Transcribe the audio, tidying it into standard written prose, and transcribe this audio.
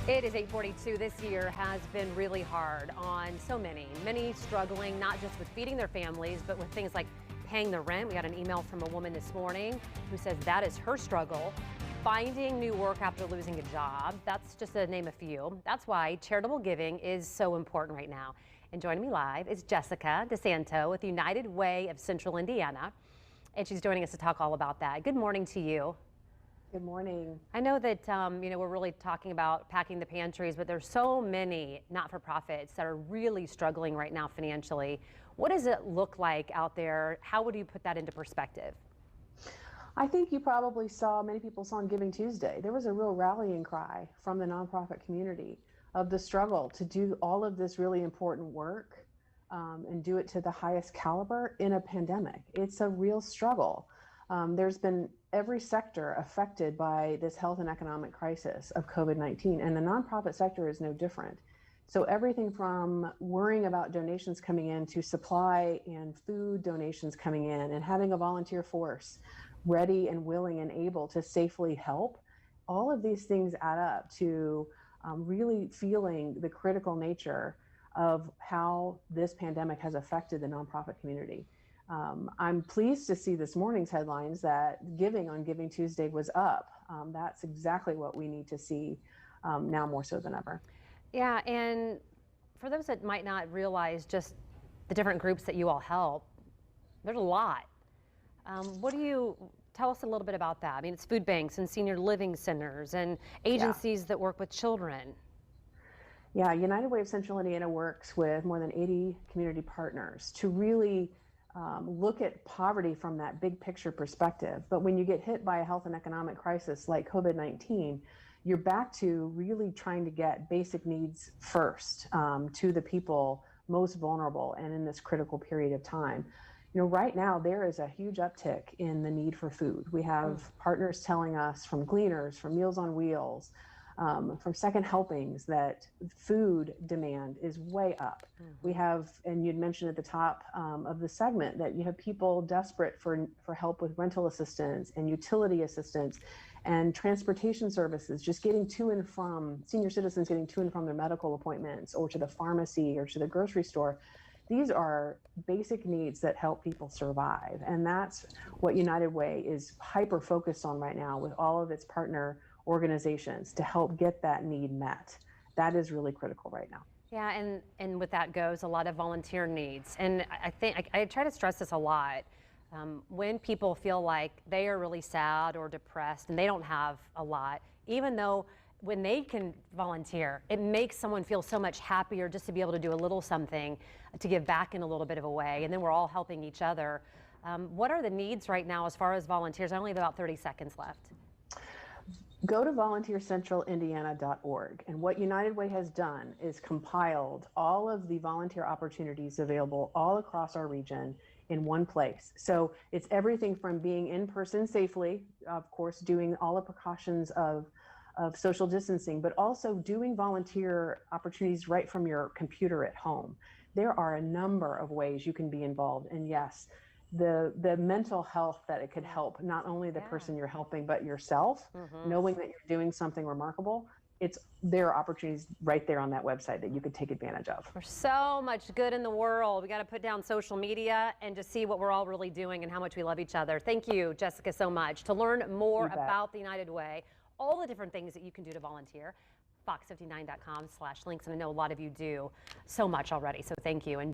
It is 8:42. This year has been really hard on so many struggling, not just with feeding their families, but with things like paying the rent. We got an email from a woman this morning who says that is her struggle. Finding new work after losing a job. That's just to name a few. That's why charitable giving is so important right now. And joining me live is Jessica DeSanto with United Way of Central Indiana. And she's joining us to talk all about that. Good morning to you. Good morning. I know that we're really talking about packing the pantries, but there's so many not-for-profits that are really struggling right now financially. What does it look like out there? How would you put that into perspective? I think you probably saw, many people saw on Giving Tuesday, there was a real rallying cry from the nonprofit community of the struggle to do all of this really important work and do it to the highest caliber in a pandemic. It's a real struggle. There's been every sector affected by this health and economic crisis of COVID-19, and the nonprofit sector is no different. So everything from worrying about donations coming in to supply and food donations coming in and having a volunteer force ready and willing and able to safely help, all of these things add up to really feeling the critical nature of how this pandemic has affected the nonprofit community. I'm pleased to see this morning's headlines that giving on Giving Tuesday was up. That's exactly what we need to see now more so than ever. Yeah, and for those that might not realize just the different groups that you all help, there's a lot. What do you tell us a little bit about that? I mean, it's food banks and senior living centers and agencies that work with children. Yeah, United Way of Central Indiana works with more than 80 community partners to really look at poverty from that big picture perspective. But when you get hit by a health and economic crisis like COVID-19, you're back to really trying to get basic needs first to the people most vulnerable and in this critical period of time. Right now there is a huge uptick in the need for food. We have partners telling us from Gleaners, from Meals on Wheels, from Second Helpings that food demand is way up. We have, and you'd mentioned at the top of the segment that you have people desperate for help with rental assistance and utility assistance and transportation services, just getting to and from, senior citizens getting to and from their medical appointments or to the pharmacy or to the grocery store. These are basic needs that help people survive. And that's what United Way is hyper focused on right now with all of its partner organizations to help get that need met. That is really critical right now. Yeah, and with that goes a lot of volunteer needs. And I think I try to stress this a lot. When people feel like they are really sad or depressed and they don't have a lot, even though when they can volunteer, it makes someone feel so much happier just to be able to do a little something to give back in a little bit of a way. And then we're all helping each other. What are the needs right now as far as volunteers? I only have about 30 seconds left. Go to volunteercentralindiana.org, and what United Way has done is compiled all of the volunteer opportunities available all across our region in one place. So it's everything from being in person safely, of course, doing all the precautions of social distancing, but also doing volunteer opportunities right from your computer at home. There are a number of ways you can be involved, and yes, the mental health that it could help not only the person you're helping but yourself, knowing that you're doing something remarkable. There are opportunities right there on that website that you could take advantage of. There's so much good in the world. We got to put down social media and just see what we're all really doing and how much we love each other. Thank you, Jessica, so much. To learn more about the United Way, all the different things that you can do to volunteer, fox59.com/links. And I know a lot of you do so much already, so thank you. And